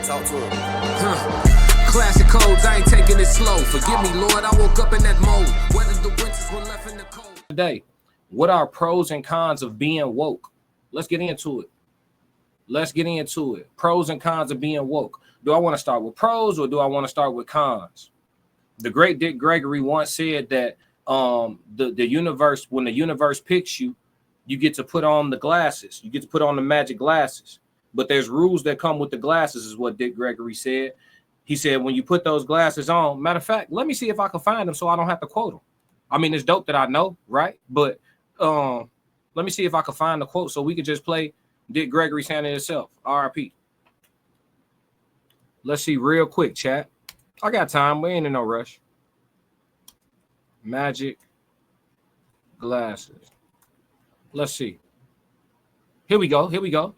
Talk to him. Classic codes, I ain't taking it slow. Forgive me, Lord, I woke up in that mode. Whether the winters were left in the cold. Today, what are pros and cons of being woke? Let's get into it. Pros and cons of being woke. Do I want to start with pros or do I want to start with cons? The great Dick Gregory once said that the universe, when the universe picks you, you get to put on the glasses. You get to put on the magic glasses. But there's rules that come with the glasses, is what Dick Gregory said. He said, when you put those glasses on, matter of fact, let me see if I can find them so I don't have to quote them. I mean, it's dope that I know, right? But let me see if I can find the quote so we could just play Dick Gregory saying it itself. RIP. Let's see real quick, chat. I got time. We ain't in no rush. Magic glasses. Let's see. Here we go.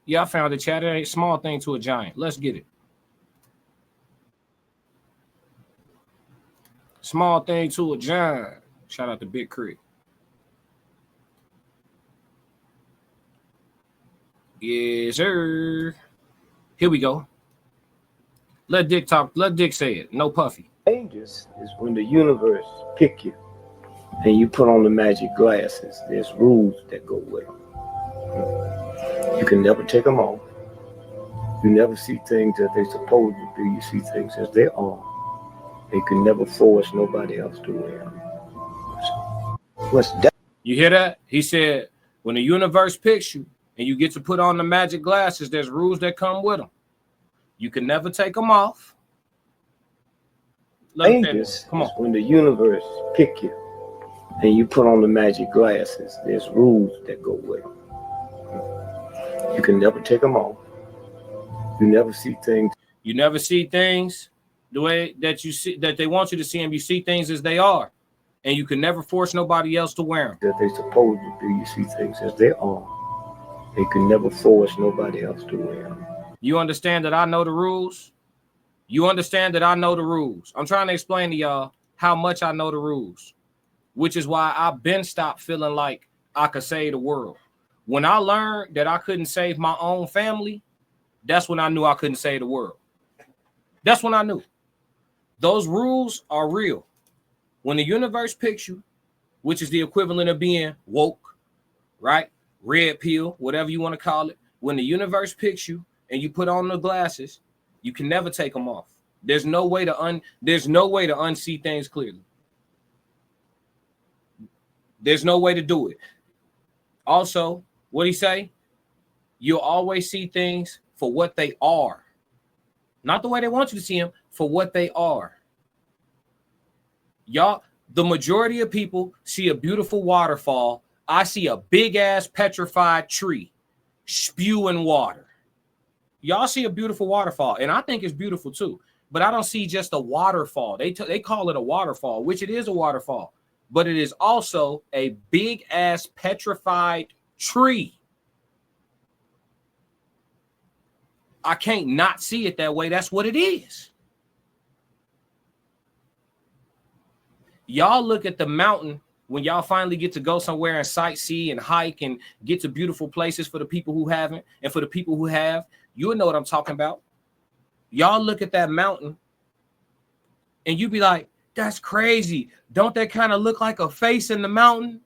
Yeah, I found it, chat. It ain't a small thing to a giant. Let's get it. Small thing to a giant. Shout out to Big Creek. Yes, sir. Here we go. Let Dick talk. Let Dick say it. No puffy. Dangerous is when the universe pick you and you put on the magic glasses. There's rules that go with them. You can never take them off. You never see things that they're supposed to be. You see things as they are. You can never force nobody else to wear them. What's that? You hear that? He said, when the universe picks you and you get to put on the magic glasses, there's rules that come with them. You can never take them off. Dangerous is when the universe pick you and you put on the magic glasses. There's rules that go with them. You can never take them off. You never see things. You never see things the way that you see that they want you to see them. You see things as they are, and you can never force nobody else to wear them. That they're supposed to be. You see things as they are. You can never force nobody else to wear them. You understand that I know the rules? You understand that I know the rules. I'm trying to explain to y'all how much I know the rules, which is why I've been stopped feeling like I could save the world. When I learned that I couldn't save my own family, that's when I knew I couldn't save the world. That's when I knew. Those rules are real. When the universe picks you, which is the equivalent of being woke, right? Red pill, whatever you want to call it. When the universe picks you and you put on the glasses, you can never take them off. There's no way to unsee things clearly. There's no way to do it. Also, what'd he say? You'll always see things for what they are. Not the way they want you to see them, for what they are. Y'all, the majority of people see a beautiful waterfall. I see a big ass petrified tree spewing water. Y'all see a beautiful waterfall, and I think it's beautiful too. But I don't see just a waterfall. They call it a waterfall, which it is a waterfall. But it is also a big ass petrified tree. I can't not see it that way. That's what it is. Y'all look at the mountain when y'all finally get to go somewhere and sightsee and hike and get to beautiful places for the people who haven't, and for the people who have, you'll know what I'm talking about. Y'all look at that mountain and you be like, that's crazy. Don't that kind of look like a face in the mountain?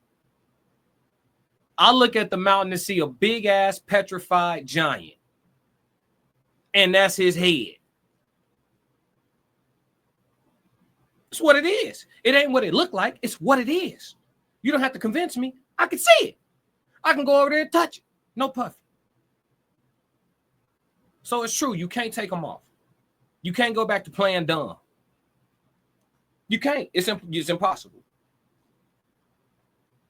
I look at the mountain and see a big ass petrified giant. And that's his head. It's what it is. It ain't what it looked like. It's what it is. You don't have to convince me. I can see it. I can go over there and touch it. No puffy. So it's true. You can't take them off. You can't go back to playing dumb. You can't. It's impossible.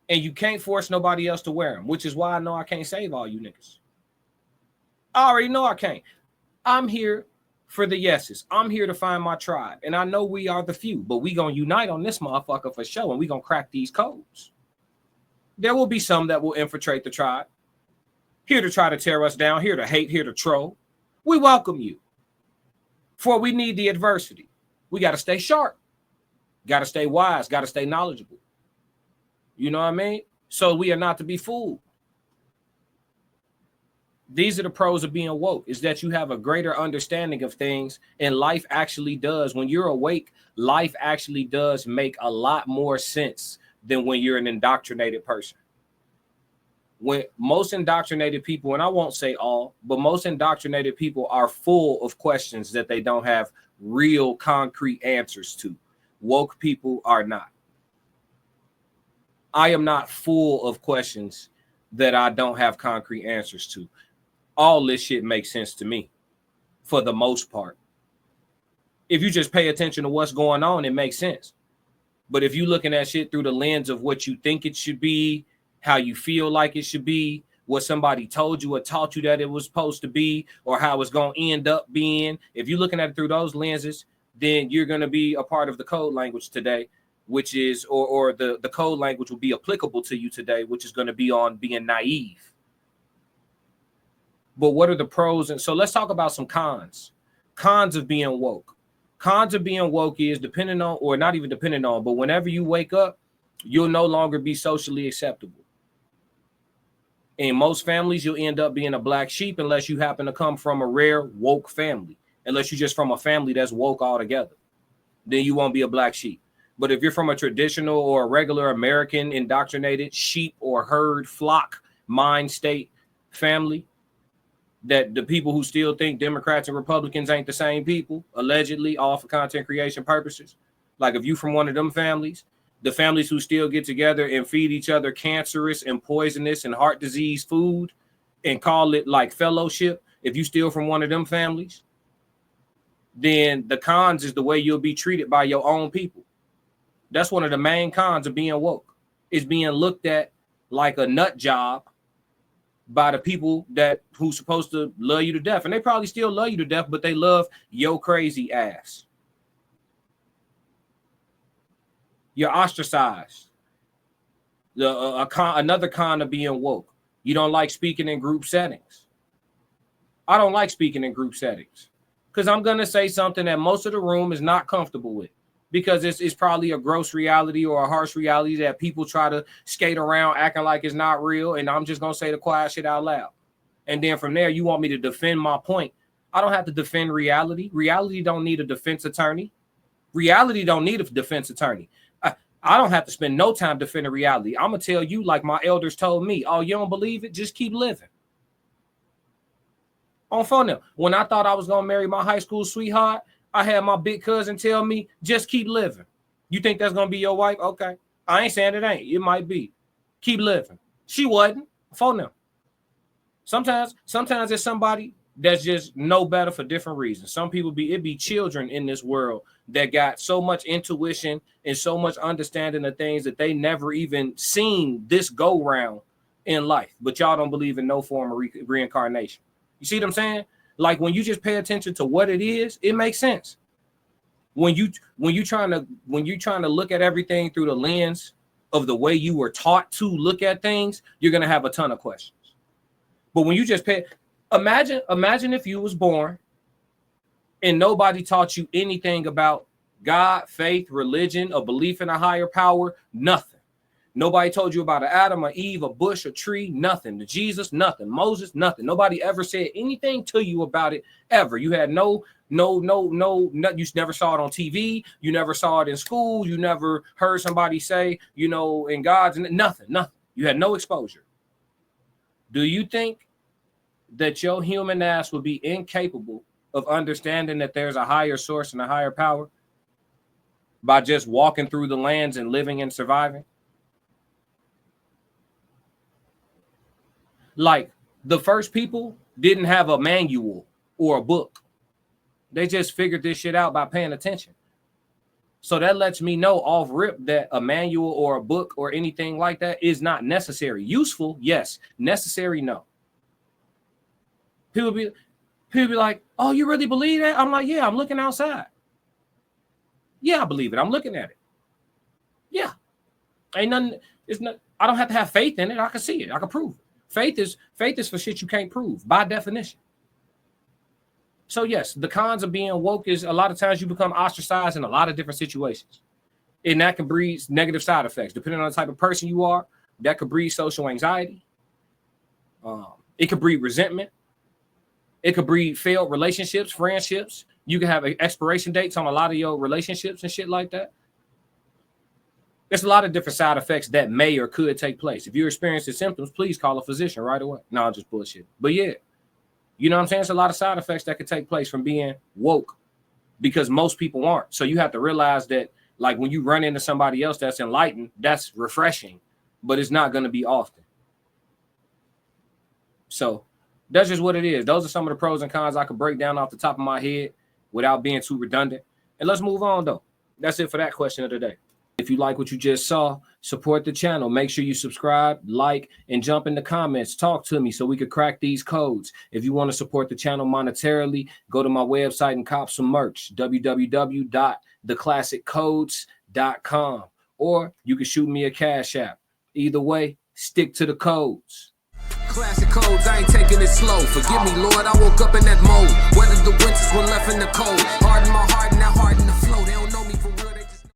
And you can't force nobody else to wear them, which is why I know I can't save all you niggas. I already know I can't. I'm here for the yeses. I'm here to find my tribe. And I know we are the few, but we going to unite on this motherfucker for sure, and we going to crack these codes. There will be some that will infiltrate the tribe. Here to try to tear us down, here to hate, here to troll. We welcome you. For we need the adversity. We got to stay sharp. Got to stay wise. Got to stay knowledgeable. You know what I mean? So we are not to be fooled. These are the pros of being woke, is that you have a greater understanding of things, and life actually does. When you're awake, life actually does make a lot more sense than when you're an indoctrinated person. When most indoctrinated people, and I won't say all, but most indoctrinated people are full of questions that they don't have real concrete answers to. Woke people are not. I am not full of questions that I don't have concrete answers to. All this shit makes sense to me for the most part. If you just pay attention to what's going on, it makes sense. But if you're looking at shit through the lens of what you think it should be, how you feel like it should be, what somebody told you or taught you that it was supposed to be, or how it's going to end up being, if you're looking at it through those lenses, then you're going to be a part of the code language today, which is, or the code language will be applicable to you today, which is going to be on being naive. But what are the pros? And so let's talk about some cons. Cons of being woke. Cons of being woke is depending on, or not even depending on, but whenever you wake up, you'll no longer be socially acceptable. In most families, you'll end up being a black sheep unless you happen to come from a rare woke family. Unless you're just from a family that's woke altogether, then you won't be a black sheep. But if you're from a traditional or a regular American indoctrinated sheep or herd flock mind state family, that the people who still think Democrats and Republicans ain't the same people, allegedly, all for content creation purposes. Like if you from one of them families, the families who still get together and feed each other cancerous and poisonous and heart disease food and call it like fellowship, if you steal from one of them families, then the cons is the way you'll be treated by your own people. That's one of the main cons of being woke, is being looked at like a nut job by the people that who's supposed to love you to death. And they probably still love you to death, but they love your crazy ass. You're ostracized. Another con of being woke. You don't like speaking in group settings. I don't like speaking in group settings because I'm going to say something that most of the room is not comfortable with, because it's probably a gross reality or a harsh reality that people try to skate around acting like it's not real. And I'm just going to say the quiet shit out loud. And then from there, you want me to defend my point. I don't have to defend reality. Reality don't need a defense attorney. Reality don't need a defense attorney. I don't have to spend no time defending reality. I'm going to tell you like my elders told me. Oh, you don't believe it? Just keep living. On phone now. When I thought I was going to marry my high school sweetheart, I had my big cousin tell me, just keep living. You think that's going to be your wife? Okay. I ain't saying it ain't. It might be. Keep living. She wasn't. Phone now. Sometimes it's somebody that's just no better for different reasons. Some people it be children in this world that got so much intuition and so much understanding of things that they never even seen this go round in life. But y'all don't believe in no form of reincarnation. You see what I'm saying? Like when you just pay attention to what it is, it makes sense. When you're trying to look at everything through the lens of the way you were taught to look at things, you're gonna have a ton of questions. But when you just imagine if you was born and nobody taught you anything about God, faith, religion, a belief in a higher power, nothing. Nobody told you about an Adam, or Eve, a bush, a tree, nothing. The Jesus, nothing. Moses, nothing. Nobody ever said anything to you about it ever. You had no, you never saw it on TV. You never saw it in school. You never heard somebody say, in God's, nothing. You had no exposure. Do you think that your human ass would be incapable of understanding that there's a higher source and a higher power by just walking through the lands and living and surviving? Like the first people didn't have a manual or a book. They just figured this shit out by paying attention. So that lets me know off rip that a manual or a book or anything like that is not necessary. Useful, yes. Necessary, no. People be like, oh, you really believe that? I'm like, yeah, I'm looking outside. Yeah, I believe it. I'm looking at it. Yeah. Ain't nothing, I don't have to have faith in it. I can see it. I can prove it. Faith is for shit you can't prove by definition. So yes, the cons of being woke is a lot of times you become ostracized in a lot of different situations. And that can breed negative side effects. Depending on the type of person you are, that could breed social anxiety. It could breed resentment. It could breed failed relationships, friendships. You can have expiration dates on a lot of your relationships and shit like that. There's a lot of different side effects that may or could take place. If you're experiencing symptoms, please call a physician right away. No, I'm just bullshit. But yeah, you know what I'm saying? It's a lot of side effects that could take place from being woke because most people aren't. So you have to realize that, like, when you run into somebody else that's enlightened, that's refreshing, but it's not going to be often. So that's just what it is. Those are some of the pros and cons I could break down off the top of my head without being too redundant. And let's move on, though. That's it for that question of the day. If you like what you just saw, support the channel. Make sure you subscribe, like, and jump in the comments. Talk to me so we could crack these codes. If you want to support the channel monetarily, go to my website and cop some merch, www.theclassiccodes.com. Or you can shoot me a Cash App. Either way, stick to the codes. Classic codes, I ain't taking it slow. Forgive me, Lord, I woke up in that mode. Weathered the winters when left in the cold.